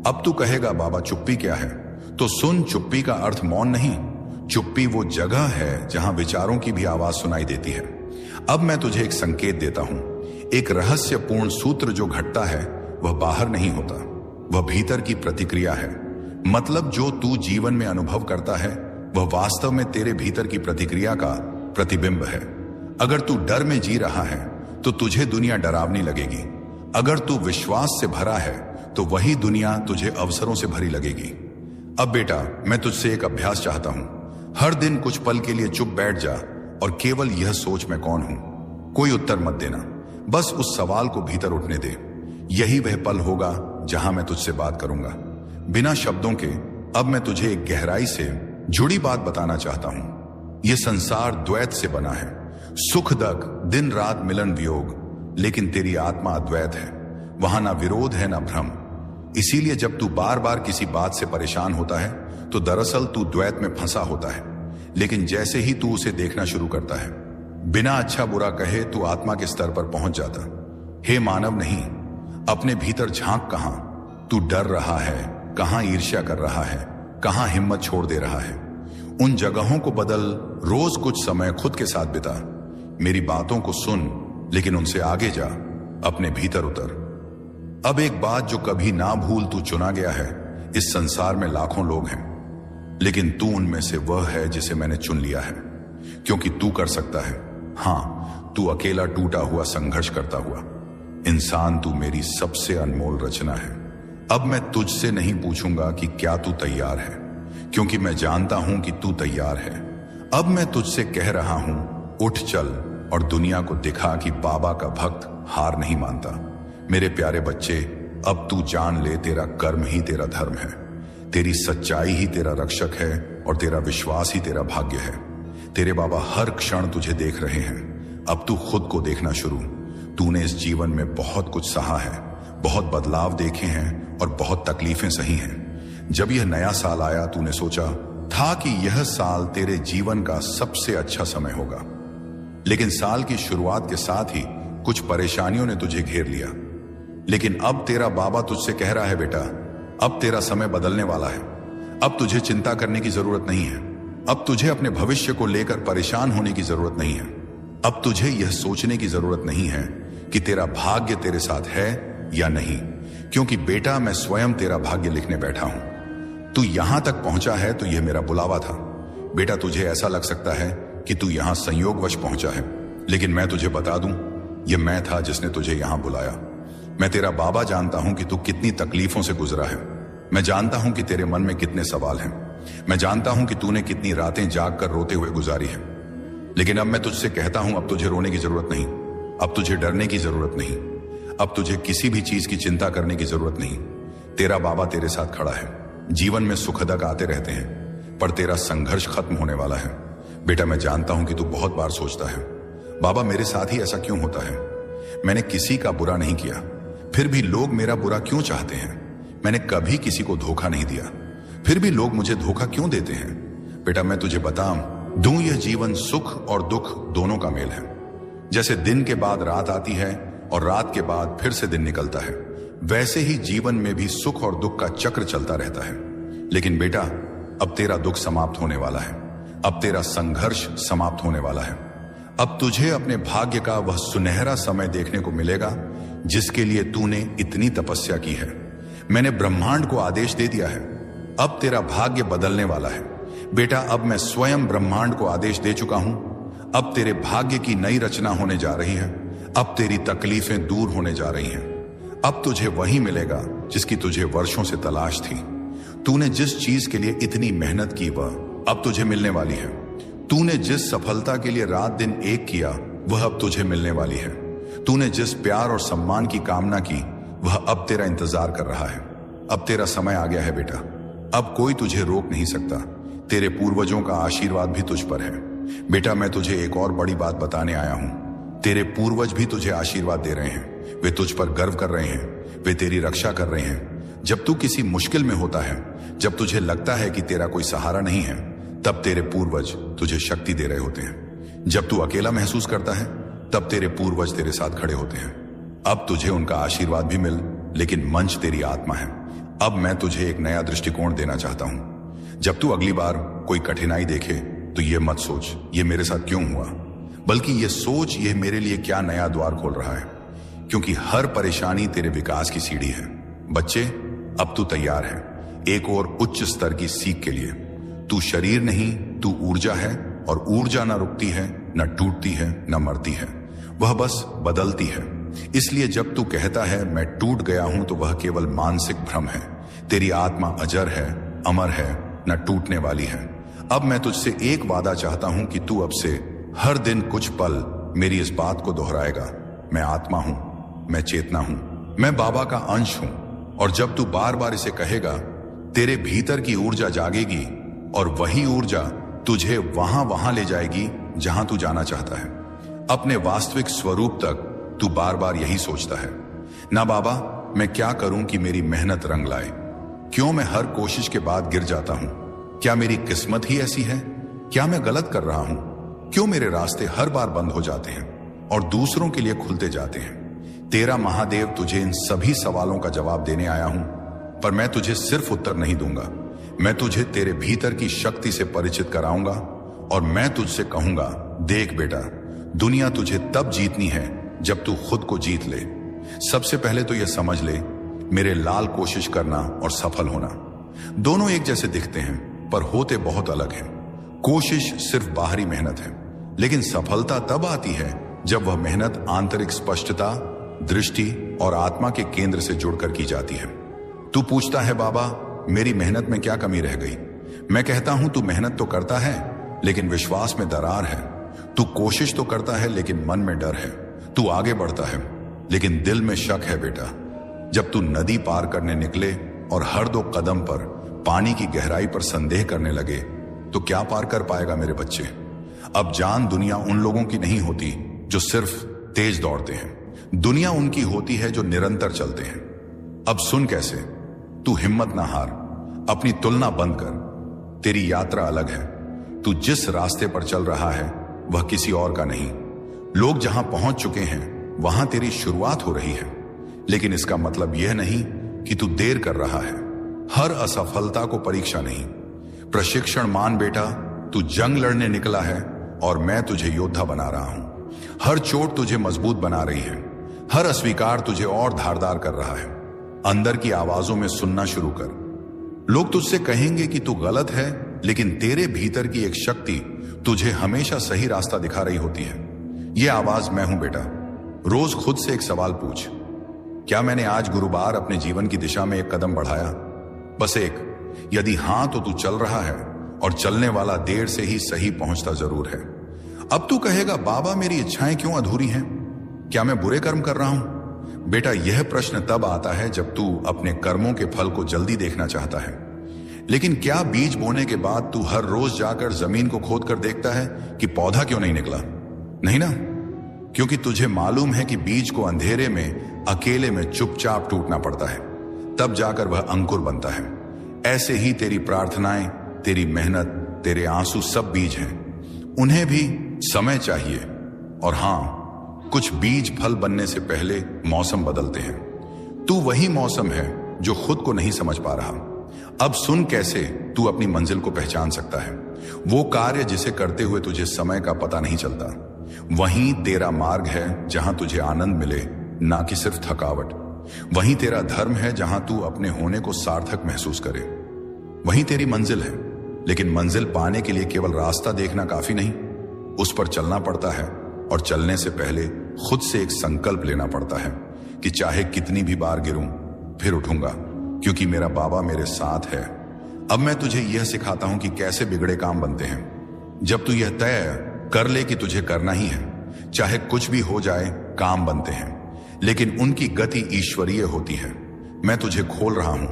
अब तू कहेगा, बाबा चुप्पी क्या है? तो सुन, चुप्पी का अर्थ मौन नहीं। चुप्पी वो जगह है जहां विचारों की भी आवाज सुनाई देती है। अब मैं तुझे एक संकेत देता हूं, एक रहस्यपूर्ण सूत्र जो घटता है वह बाहर नहीं होता, वह भीतर की प्रतिक्रिया है। मतलब जो तू जीवन में अनुभव करता है वह वास्तव में तेरे भीतर की प्रतिक्रिया का प्रतिबिंब है। अगर तू डर में जी रहा है तो तुझे दुनिया डरावनी लगेगी। अगर तू विश्वास से भरा है तो वही दुनिया तुझे अवसरों से भरी लगेगी। अब बेटा, मैं तुझसे एक अभ्यास चाहता हूं। हर दिन कुछ पल के लिए चुप बैठ जा और केवल यह सोच, मैं कौन हूं। कोई उत्तर मत देना, बस उस सवाल को भीतर उठने दे। यही वह पल होगा जहां मैं तुझसे बात करूंगा, बिना शब्दों के। अब मैं तुझे एक गहराई से जुड़ी बात बताना चाहता हूं। यह संसार द्वैत से बना है, सुख दुख, दिन रात, मिलन वियोग, लेकिन तेरी आत्मा अद्वैत है। वहां ना विरोध है ना भ्रम। इसीलिए जब तू बार बार किसी बात से परेशान होता है तो दरअसल तू द्वैत में फंसा होता है। लेकिन जैसे ही तू उसे देखना शुरू करता है, बिना अच्छा बुरा कहे, तू आत्मा के स्तर पर पहुंच जाता। हे मानव, नहीं, अपने भीतर झांक। कहां तू डर रहा है, कहां ईर्ष्या कर रहा है, कहां हिम्मत छोड़ दे रहा है। उन जगहों को बदल, रोज कुछ समय खुद के साथ बिता। मेरी बातों को सुन, लेकिन उनसे आगे जा, अपने भीतर उतर। अब एक बात जो कभी ना भूल, तू चुना गया है। इस संसार में लाखों लोग हैं, लेकिन तू उनमें से वह है जिसे मैंने चुन लिया है, क्योंकि तू कर सकता है। हां, तू अकेला, टूटा हुआ, संघर्ष करता हुआ इंसान, तू मेरी सबसे अनमोल रचना है। अब मैं तुझसे नहीं पूछूंगा कि क्या तू तैयार है, क्योंकि मैं जानता हूं कि तू तैयार है। अब मैं तुझसे कह रहा हूं, उठ चल और दुनिया को दिखा कि बाबा का भक्त हार नहीं मानता। मेरे प्यारे बच्चे, अब तू जान ले, तेरा कर्म ही तेरा धर्म है, तेरी सच्चाई ही तेरा रक्षक है और तेरा विश्वास ही तेरा भाग्य है। तेरे बाबा हर क्षण तुझे देख रहे हैं। अब तू खुद को देखना शुरू। तूने इस जीवन में बहुत कुछ सहा है, बहुत बदलाव देखे हैं और बहुत तकलीफें सही हैं। जब यह नया साल आया, तूने सोचा था कि यह साल तेरे जीवन का सबसे अच्छा समय होगा। लेकिन साल की शुरुआत के साथ ही कुछ परेशानियों ने तुझे घेर लिया। लेकिन अब तेरा बाबा तुझसे कह रहा है, बेटा, अब तेरा समय बदलने वाला है। अब तुझे चिंता करने की जरूरत नहीं है। अब तुझे अपने भविष्य को लेकर परेशान होने की जरूरत नहीं है। अब तुझे यह सोचने की जरूरत नहीं है कि तेरा भाग्य तेरे साथ है या नहीं, क्योंकि बेटा, मैं स्वयं तेरा भाग्य लिखने बैठा हूं। तू यहां तक पहुंचा है तो यह मेरा बुलावा था। बेटा, तुझे ऐसा लग सकता है कि तू यहां संयोगवश पहुंचा है, लेकिन मैं तुझे बता दूं, यह मैं था जिसने तुझे यहां बुलाया। मैं तेरा बाबा जानता हूं कि तू कितनी तकलीफों से गुजरा है। मैं जानता हूं कि तेरे मन में कितने सवाल हैं। मैं जानता हूं कि तूने कितनी रातें जाग कर रोते हुए गुजारी है। लेकिन अब मैं तुझसे कहता हूं, अब तुझे रोने की जरूरत नहीं, अब तुझे डरने की जरूरत नहीं, अब तुझे किसी भी चीज की चिंता करने की जरूरत नहीं। तेरा बाबा तेरे साथ खड़ा है। जीवन में सुख दुख आते रहते हैं, पर तेरा संघर्ष खत्म होने वाला है। बेटा, मैं जानता हूं कि तू बहुत बार सोचता है, बाबा मेरे साथ ही ऐसा क्यों होता है? मैंने किसी का बुरा नहीं किया, फिर भी लोग मेरा बुरा क्यों चाहते हैं? मैंने कभी किसी को धोखा नहीं दिया, फिर भी लोग मुझे धोखा क्यों देते हैं? बेटा, मैं तुझे बताऊं दूं, यह जीवन सुख और दुख दोनों का मेल है। जैसे दिन के बाद रात आती है और रात के बाद फिर से दिन निकलता है, वैसे ही जीवन में भी सुख और दुख का चक्र चलता रहता है। लेकिन बेटा, अब तेरा दुख समाप्त होने वाला है। अब तेरा संघर्ष समाप्त होने वाला है। अब तुझे अपने भाग्य का वह सुनहरा समय देखने को मिलेगा जिसके लिए तूने इतनी तपस्या की है। मैंने ब्रह्मांड को आदेश दे दिया है, अब तेरा भाग्य बदलने वाला है। बेटा, अब मैं स्वयं ब्रह्मांड को आदेश दे चुका हूं। अब तेरे भाग्य की नई रचना होने जा रही है। अब तेरी तकलीफें दूर होने जा रही हैं। अब तुझे वही मिलेगा जिसकी तुझे वर्षों से तलाश थी। तूने जिस चीज के लिए इतनी मेहनत की वह अब तुझे मिलने वाली है। तूने जिस सफलता के लिए रात दिन एक किया वह अब तुझे मिलने वाली है। तूने जिस प्यार और सम्मान की कामना की वह अब तेरा इंतजार कर रहा है। अब तेरा समय आ गया है बेटा। अब कोई तुझे रोक नहीं सकता। तेरे पूर्वजों का आशीर्वाद भी तुझ पर है। बेटा, मैं तुझे एक और बड़ी बात बताने आया हूं। तेरे पूर्वज भी तुझे आशीर्वाद दे रहे हैं। वे तुझ पर गर्व कर रहे हैं। वे तेरी रक्षा कर रहे हैं। जब तू किसी मुश्किल में होता है, जब तुझे लगता है कि तेरा कोई सहारा नहीं है, तब तेरे पूर्वज तुझे शक्ति दे रहे होते हैं। जब तू अकेला महसूस करता है, तब तेरे पूर्वज तेरे साथ खड़े होते हैं। अब तुझे उनका आशीर्वाद भी मिल, लेकिन मंच तेरी आत्मा है। अब मैं तुझे एक नया दृष्टिकोण देना चाहता हूं। जब तू अगली बार कोई कठिनाई देखे तो ये मत सोच ये मेरे साथ क्यों हुआ, बल्कि ये सोच ये मेरे लिए क्या नया द्वार खोल रहा है। क्योंकि हर परेशानी तेरे विकास की सीढ़ी है। बच्चे, अब तू तैयार है एक और उच्च स्तर की सीख के लिए। तू शरीर नहीं, तू ऊर्जा है, और ऊर्जा न रुकती है, न टूटती है, न मरती है, वह बस बदलती है। इसलिए जब तू कहता है मैं टूट गया हूं, तो वह केवल मानसिक भ्रम है। तेरी आत्मा अजर है, अमर है, न टूटने वाली है। अब मैं तुझसे एक वादा चाहता हूं कि तू अब से हर दिन कुछ पल मेरी इस बात को दोहराएगा, मैं आत्मा हूं, मैं चेतना हूं, मैं बाबा का अंश हूं। और जब तू बार बार इसे कहेगा, तेरे भीतर की ऊर्जा जागेगी और वही ऊर्जा तुझे वहां ले जाएगी जहां तू जाना चाहता है। अपने वास्तविक स्वरूप तक तू बार बार यही सोचता है, ना बाबा मैं क्या करूं कि मेरी मेहनत रंग लाए, क्यों मैं हर कोशिश के बाद गिर जाता हूं, क्या मेरी किस्मत ही ऐसी है, क्या मैं गलत कर रहा हूं, क्यों मेरे रास्ते हर बार बंद हो जाते हैं और दूसरों के लिए खुलते जाते हैं। तेरा महादेव तुझे इन सभी सवालों का जवाब देने आया हूं, पर मैं तुझे सिर्फ उत्तर नहीं दूंगा, मैं तुझे तेरे भीतर की शक्ति से परिचित कराऊंगा। और मैं तुझसे कहूंगा, देख बेटा, दुनिया तुझे तब जीतनी है जब तू खुद को जीत ले। सबसे पहले तो यह समझ ले, मेरे लाल कोशिश करना और सफल होना दोनों एक जैसे दिखते हैं, पर होते बहुत अलग हैं। कोशिश सिर्फ बाहरी मेहनत है, लेकिन सफलता तब आती है जब वह मेहनत आंतरिक स्पष्टता, दृष्टि और आत्मा के केंद्र से जुड़कर की जाती है। तू पूछता है, बाबा मेरी मेहनत में क्या कमी रह गई? मैं कहता हूं, तू मेहनत तो करता है लेकिन विश्वास में दरार है। तू कोशिश तो करता है लेकिन मन में डर है। तू आगे बढ़ता है लेकिन दिल में शक है। बेटा, जब तू नदी पार करने निकले और हर 2 कदम पर पानी की गहराई पर संदेह करने लगे, तो क्या पार कर पाएगा मेरे बच्चे? अब जान, दुनिया उन लोगों की नहीं होती जो सिर्फ तेज दौड़ते हैं, दुनिया उनकी होती है जो निरंतर चलते हैं। अब सुन कैसे, तू हिम्मत ना हार, अपनी तुलना बंद कर। तेरी यात्रा अलग है। तू जिस रास्ते पर चल रहा है वह किसी और का नहीं। लोग जहां पहुंच चुके हैं वहां तेरी शुरुआत हो रही है, लेकिन इसका मतलब यह नहीं कि तू देर कर रहा है। हर असफलता को परीक्षा नहीं, प्रशिक्षण मान बेटा। तू जंग लड़ने निकला है और मैं तुझे योद्धा बना रहा हूं। हर चोट तुझे मजबूत बना रही है, हर अस्वीकार तुझे और धारदार कर रहा है। अंदर की आवाजों में सुनना शुरू कर। लोग तुझसे कहेंगे कि तू गलत है, लेकिन तेरे भीतर की एक शक्ति तुझे हमेशा सही रास्ता दिखा रही होती है। यह आवाज मैं हूं बेटा। रोज खुद से एक सवाल पूछ, क्या मैंने आज गुरुवार अपने जीवन की दिशा में एक कदम बढ़ाया? बस एक। यदि हां तो तू चल रहा है, और चलने वाला देर से ही सही पहुंचता जरूर है। अब तू कहेगा, बाबा मेरी इच्छाएं क्यों अधूरी हैं? क्या मैं बुरे कर्म कर रहा हूं? बेटा, यह प्रश्न तब आता है जब तू अपने कर्मों के फल को जल्दी देखना चाहता है। लेकिन क्या बीज बोने के बाद तू हर रोज जाकर जमीन को खोद कर देखता है कि पौधा क्यों नहीं निकला? नहीं ना, क्योंकि तुझे मालूम है कि बीज को अंधेरे में अकेले में चुपचाप टूटना पड़ता है, तब जाकर वह अंकुर बनता है। ऐसे ही तेरी प्रार्थनाएं, तेरी मेहनत, तेरे आंसू सब बीज हैं। उन्हें भी समय चाहिए। और हां, कुछ बीज फल बनने से पहले मौसम बदलते हैं। तू वही मौसम है जो खुद को नहीं समझ पा रहा। अब सुन कैसे तू अपनी मंजिल को पहचान सकता है। वो कार्य जिसे करते हुए तुझे समय का पता नहीं चलता, वहीं तेरा मार्ग है जहां तुझे आनंद मिले, ना कि सिर्फ थकावट। वहीं तेरा धर्म है जहां तू अपने होने को सार्थक महसूस करे। वहीं तेरी मंजिल है। लेकिन मंजिल पाने के लिए केवल रास्ता देखना काफी नहीं, उस पर चलना पड़ता है। और चलने से पहले खुद से एक संकल्प लेना पड़ता है कि चाहे कितनी भी बार गिरूं फिर उठूंगा, क्योंकि मेरा बाबा मेरे साथ है। अब मैं तुझे यह सिखाता हूं कि कैसे बिगड़े काम बनते हैं। जब तू यह तय कर ले कि तुझे करना ही है, चाहे कुछ भी हो जाए, काम बनते हैं। लेकिन उनकी गति ईश्वरीय होती है। मैं तुझे खोल रहा हूं,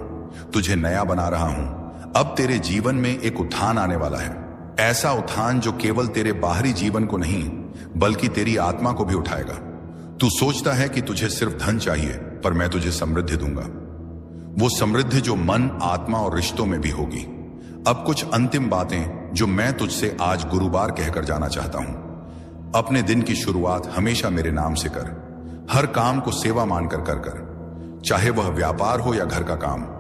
तुझे नया बना रहा हूं। अब तेरे जीवन में एक उत्थान आने वाला है, ऐसा उत्थान जो केवल तेरे बाहरी जीवन को नहीं बल्कि तेरी आत्मा को भी उठाएगा। तू सोचता है कि तुझे सिर्फ धन चाहिए, पर मैं तुझे समृद्धि दूंगा, वो समृद्धि जो मन, आत्मा और रिश्तों में भी होगी। अब कुछ अंतिम बातें जो मैं तुझसे आज गुरुवार कहकर जाना चाहता हूं। अपने दिन की शुरुआत हमेशा मेरे नाम से कर। हर काम को सेवा मानकर कर, चाहे वह व्यापार हो या घर का काम।